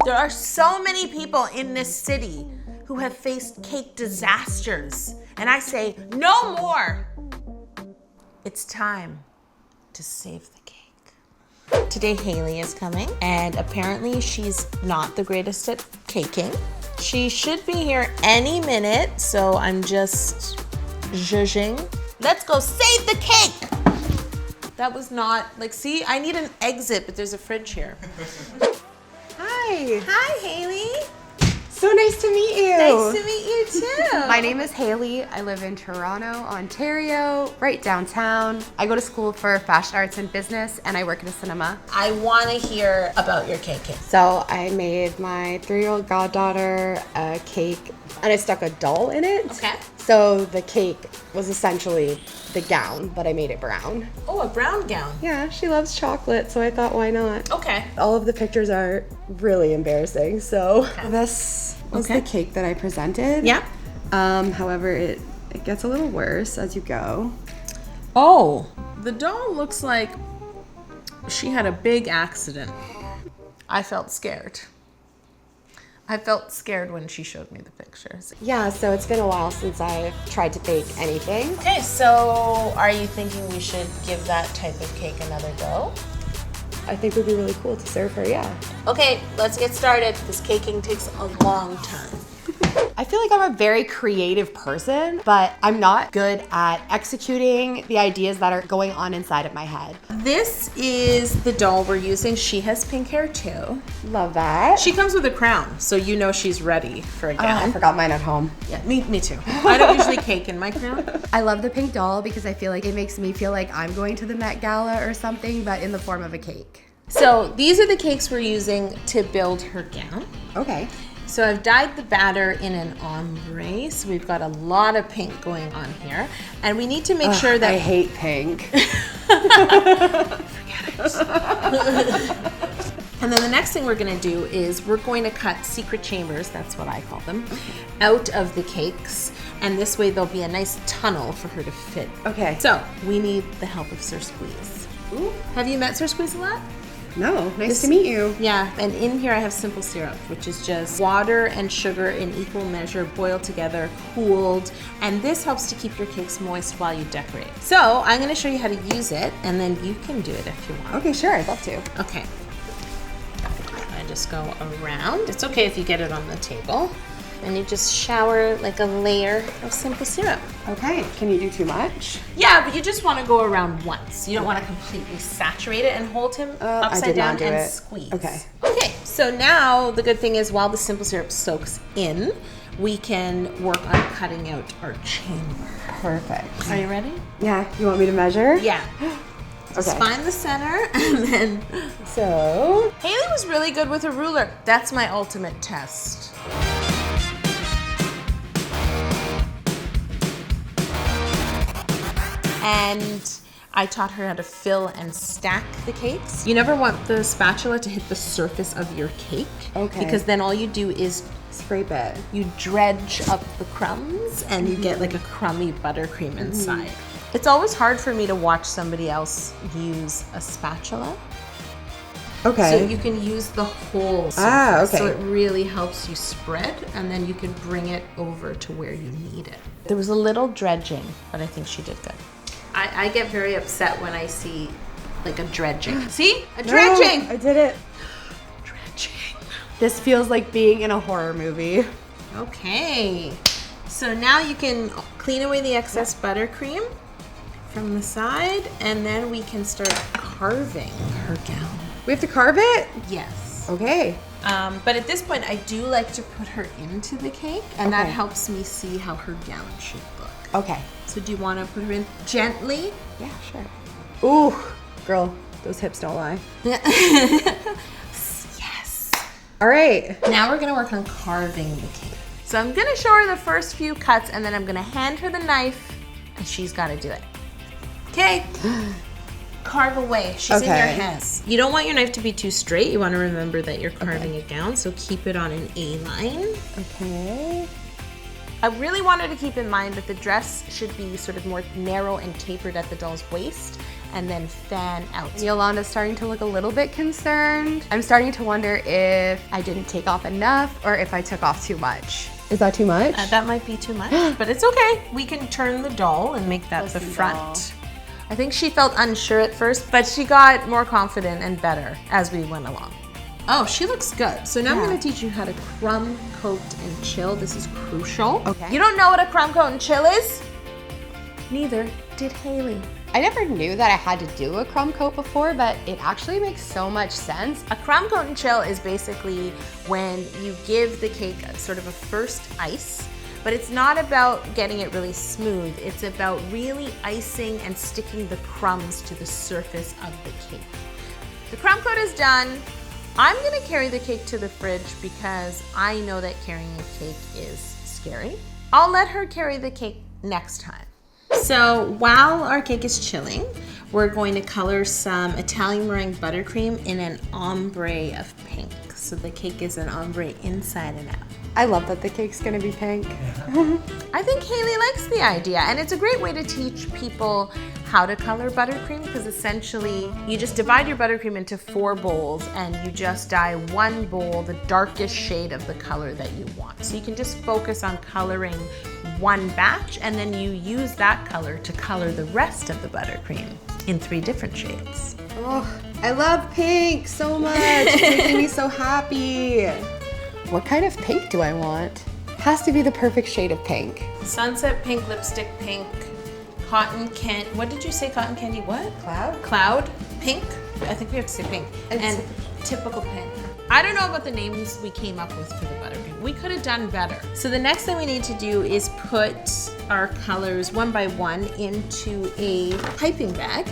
There are so many people in this city who have faced cake disasters. And I say, no more. It's time to save the cake. Today Haley is coming, and apparently she's not the greatest at caking. She should be here any minute, so I'm just judging. Let's go save the cake! That was not, like, see, I need an exit, but there's a fridge here. Hi. Hi, Haley. So nice to meet you. Nice to meet you too. My name is Haley. I live in Toronto, Ontario, right downtown. I go to school for fashion arts and business, and I work at a cinema. I want to hear about your caking. So I made my 3-year-old goddaughter a cake, and I stuck a doll in it. Okay. So the cake was essentially the gown, but I made it brown. Oh, a brown gown. Yeah, she loves chocolate, so I thought, why not? Okay. All of the pictures are really embarrassing, so this was the cake that I presented. Yeah. However, it gets a little worse as you go. Oh, the doll looks like she had a big accident. I felt scared. I felt scared when she showed me the pictures. Yeah, so it's been a while since I've tried to bake anything. Okay, so are you thinking we should give that type of cake another go? I think it would be really cool to serve her, yeah. Okay, let's get started. This caking takes a long time. I feel like I'm a very creative person, but I'm not good at executing the ideas that are going on inside of my head. This is the doll we're using. She has pink hair too. Love that. She comes with a crown, so you know she's ready for a gown. I forgot mine at home. Yeah, me too. I don't usually cake in my crown. I love the pink doll because I feel like it makes me feel like I'm going to the Met Gala or something, but in the form of a cake. So these are the cakes we're using to build her gown. Okay. So I've dyed the batter in an ombre, so we've got a lot of pink going on here. And we need to make sure that... I hate pink. Forget it. And then the next thing we're gonna do is we're going to cut secret chambers, that's what I call them, out of the cakes. And this way there'll be a nice tunnel for her to fit. Okay. So we need the help of Sir Squeeze. Ooh. Have you met Sir Squeeze a lot? No, nice to meet you. Yeah, and in here I have simple syrup, which is just water and sugar in equal measure, boiled together, cooled, and this helps to keep your cakes moist while you decorate. So I'm gonna show you how to use it, and then you can do it if you want. Okay, sure, I'd love to. Okay. I just go around. It's okay if you get it on the table. And you just shower like a layer of simple syrup. Okay, can you do too much? Yeah, but you just want to go around once. You don't want to completely saturate it, and hold him upside down and squeeze. Okay. Okay, so now the good thing is while the simple syrup soaks in, we can work on cutting out our chamber. Perfect. Are you ready? Yeah, you want me to measure? Yeah. Just Okay. find the center, and then... So... Haley was really good with a ruler. That's my ultimate test. And I taught her how to fill and stack the cakes. You never want the spatula to hit the surface of your cake. Okay. Because then all you do is Scrape it. you dredge up the crumbs and you get like a crummy buttercream inside. It's always hard for me to watch somebody else use a spatula. Okay. So you can use the whole surface. Ah, okay. So it really helps you spread, and then you can bring it over to where you need it. There was a little dredging, but I think she did good. I get very upset when I see like a dredging. See? A dredging! No, I did it. Dredging. This feels like being in a horror movie. Okay. So now you can clean away the excess buttercream from the side, and then we can start carving her gown. We have to carve it? Yes. Okay. But at this point, I do like to put her into the cake, and that Okay. helps me see how her gown should look. Okay. So do you want to put her in gently? Yeah, sure. Ooh, girl, those hips don't lie. Yes. All right. Now we're gonna work on carving the cake. So I'm gonna show her the first few cuts, and then I'm gonna hand her the knife, and she's gotta do it. Okay. Carve away. She's in your Okay. hands. You don't want your knife to be too straight. You want to remember that you're carving a gown, so keep it on an A line. Okay. I really wanted to keep in mind that the dress should be sort of more narrow and tapered at the doll's waist, and then fan out. Yolanda's starting to look a little bit concerned. I'm starting to wonder if I didn't take off enough or if I took off too much. Is that too much? That might be too much, but it's okay. We can turn the doll and make that the front. Doll. I think she felt unsure at first, but she got more confident and better as we went along. Oh, she looks good. So now I'm going to teach you how to crumb coat and chill. This is crucial. Okay. You don't know what a crumb coat and chill is? Neither did Haley. I never knew that I had to do a crumb coat before, but it actually makes so much sense. A crumb coat and chill is basically when you give the cake sort of a first ice, but it's not about getting it really smooth. It's about really icing and sticking the crumbs to the surface of the cake. The crumb coat is done. I'm gonna carry the cake to the fridge because I know that carrying a cake is scary. I'll let her carry the cake next time. So while our cake is chilling, we're going to color some Italian Meringue Buttercream in an ombre of pink. So the cake is an ombre inside and out. I love that the cake's gonna be pink. I think Haley likes the idea, and it's a great way to teach people how to color buttercream, because essentially you just divide your buttercream into 4 bowls and you just dye one bowl the darkest shade of the color that you want. So you can just focus on coloring one batch, and then you use that color to color the rest of the buttercream in 3 different shades. Oh, I love pink so much. It's making me so happy. What kind of pink do I want? Has to be the perfect shade of pink. Sunset pink, lipstick pink, cotton candy. What did you say? Cotton candy what? Cloud? Cloud pink. I think we have to say pink. And typical pink. I don't know about the names we came up with for the buttercream. We could have done better. So the next thing we need to do is put our colors one by one into a piping bag.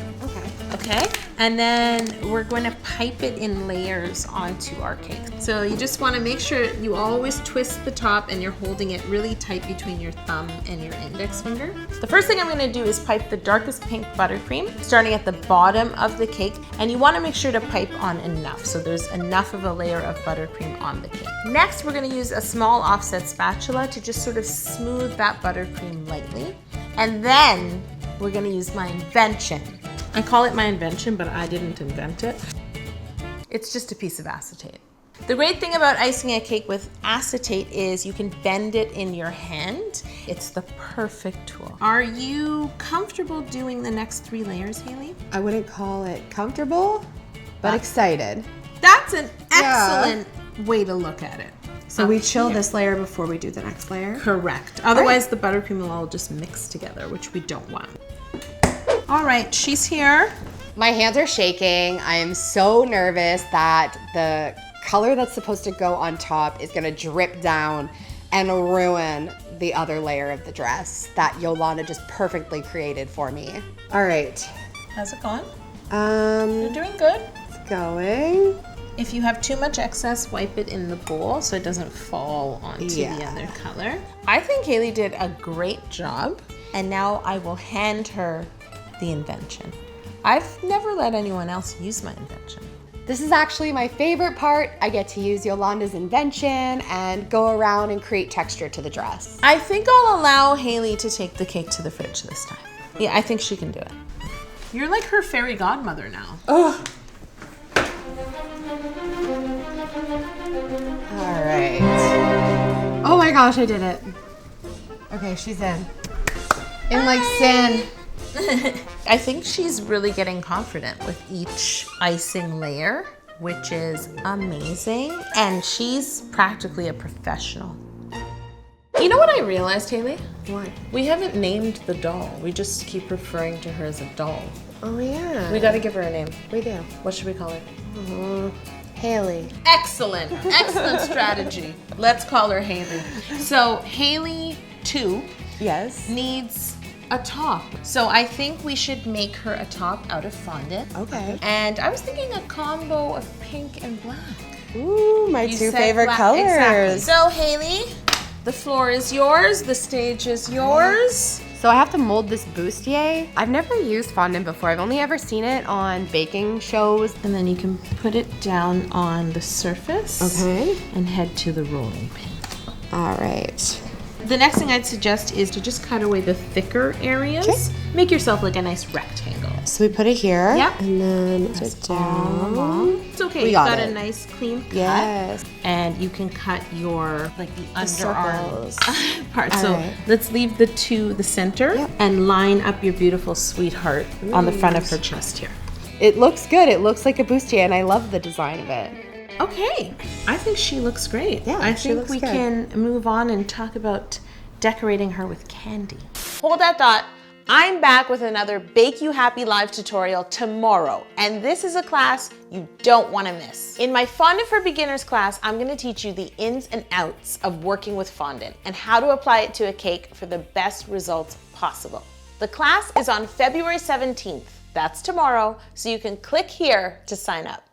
Okay, and then we're going to pipe it in layers onto our cake. So you just want to make sure you always twist the top and you're holding it really tight between your thumb and your index finger. The first thing I'm going to do is pipe the darkest pink buttercream, starting at the bottom of the cake, and you want to make sure to pipe on enough, so there's enough of a layer of buttercream on the cake. Next, we're going to use a small offset spatula to just sort of smooth that buttercream lightly, and then we're going to use my invention. I call it my invention, but I didn't invent it. It's just a piece of acetate. The great thing about icing a cake with acetate is you can bend it in your hand. It's the perfect tool. Are you comfortable doing the next 3 layers, Haley? I wouldn't call it comfortable, but excited. That's an excellent way to look at it. So we chill this layer before we do the next layer? Correct. Otherwise, the buttercream will all just mix together, which we don't want. All right, she's here. My hands are shaking. I am so nervous that the color that's supposed to go on top is gonna drip down and ruin the other layer of the dress that Yolanda just perfectly created for me. All right. How's it going? You're doing good. It's going. If you have too much excess, wipe it in the bowl so it doesn't fall onto the other color. I think Haley did a great job, and now I will hand her the invention. I've never let anyone else use my invention. This is actually my favorite part. I get to use Yolanda's invention and go around and create texture to the dress. I think I'll allow Haley to take the cake to the fridge this time. Yeah, I think she can do it. You're like her fairy godmother now. Oh. All right. Oh my gosh, I did it. Okay, she's in. In like sin. I think she's really getting confident with each icing layer, which is amazing. And she's practically a professional. You know what I realized, Haley? What? We haven't named the doll. We just keep referring to her as a doll. Oh yeah. We gotta give her a name. We do. What should we call her? Haley. Excellent. Excellent strategy. Let's call her Haley. So Haley 2 needs a top. So I think we should make her a top out of fondant. Okay. And I was thinking a combo of pink and black. Ooh, my You 2 said favorite black. colors. Exactly. So Haley, the floor is yours. The stage is yours. So I have to mold this bustier. I've never used fondant before. I've only ever seen it on baking shows. And then you can put it down on the surface. Okay. And head to the rolling pin. All right. The next thing I'd suggest is to just cut away the thicker areas. Okay. Make yourself like a nice rectangle. So we put it here. Yep. And then it's down. It's okay. We You've got got it. a nice clean cut. Yes. And you can cut your like the underarm circles. part. All So right. let's leave the center Yep. and line up your beautiful sweetheart on the front of her chest here. It looks good. It looks like a bustier, and I love the design of it. Okay, I think she looks great. Yeah, I she think looks we good. can move on and talk about decorating her with candy. Hold that thought. I'm back with another Bake You Happy live tutorial tomorrow, and this is a class you don't want to miss. In my Fondant for Beginners class, I'm going to teach you the ins and outs of working with fondant and how to apply it to a cake for the best results possible. The class is on February 17th. That's tomorrow, so you can click here to sign up.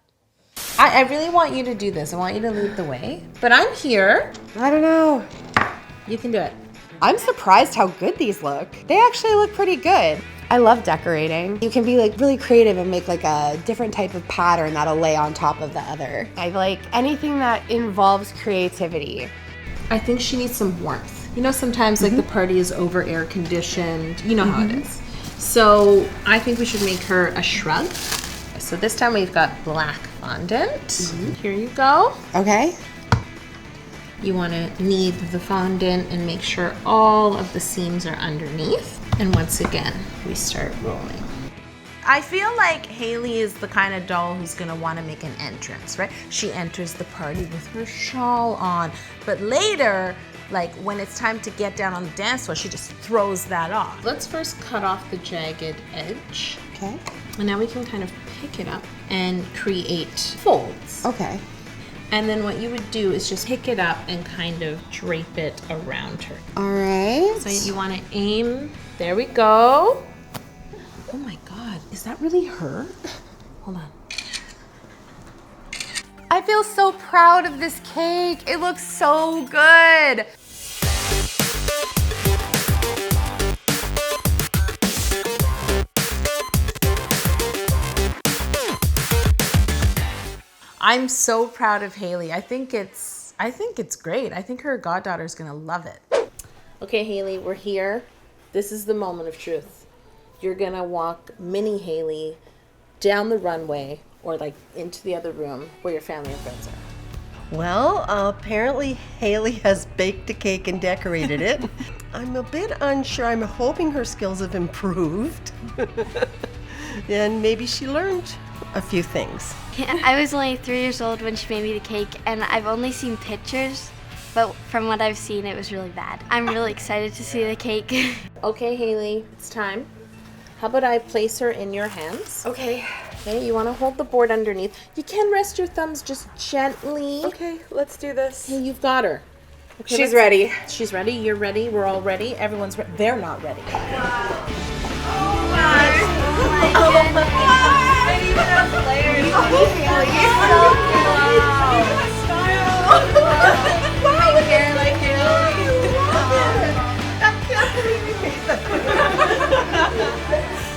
I really want you to do this. I want you to lead the way, but I'm here. I don't know. You can do it. I'm surprised how good these look. They actually look pretty good. I love decorating. You can be like really creative and make like a different type of pattern that'll lay on top of the other. I like anything that involves creativity. I think she needs some warmth. You know, sometimes like the party is over air conditioned. You know how it is. So I think we should make her a shrug. So this time we've got black fondant. Here you go. Okay. You want to knead the fondant and make sure all of the seams are underneath. And once again, we start rolling. I feel like Haley is the kind of doll who's gonna want to make an entrance, right? She enters the party with her shawl on, but later, like when it's time to get down on the dance floor, she just throws that off. Let's first cut off the jagged edge. Okay. And now we can kind of pick it up and create folds. Okay. And then what you would do is just pick it up and kind of drape it around her. All right. So you want to aim. There we go. Oh my God, is that really her? Hold on. I feel so proud of this cake. It looks so good. I'm so proud of Haley. I think it's great. I think her goddaughter's gonna love it. Okay, Haley, we're here. This is the moment of truth. You're gonna walk mini Haley down the runway or like into the other room where your family and friends are. Well, apparently Haley has baked a cake and decorated it. I'm a bit unsure. I'm hoping her skills have improved. And maybe she learned a few things. I was only 3 years old when she made me the cake, and I've only seen pictures, but from what I've seen, it was really bad. I'm really excited to see the cake. Okay, Haley, it's time. How about I place her in your hands? Okay. Okay, you want to hold the board underneath. You can rest your thumbs just gently. Okay, let's do this. Hey, you've got her. Okay, She's ready. She's ready. You're ready. We're all ready. Everyone's ready. They're not ready.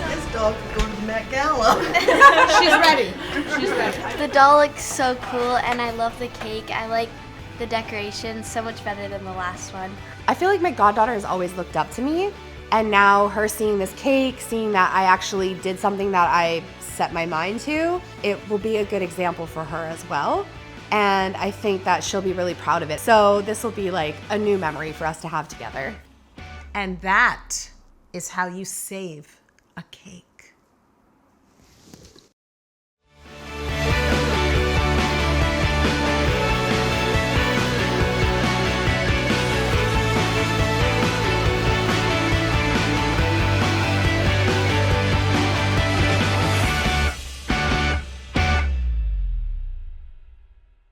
This dog could go to the Met Gala. She's ready. She's ready. The doll looks so cool, and I love the cake. I like the decoration so much better than the last one. I feel like my goddaughter has always looked up to me, and now her seeing this cake, seeing that I actually did something that I set my mind to, it will be a good example for her as well. And I think that she'll be really proud of it. So this will be like a new memory for us to have together. And that is how you save a cake.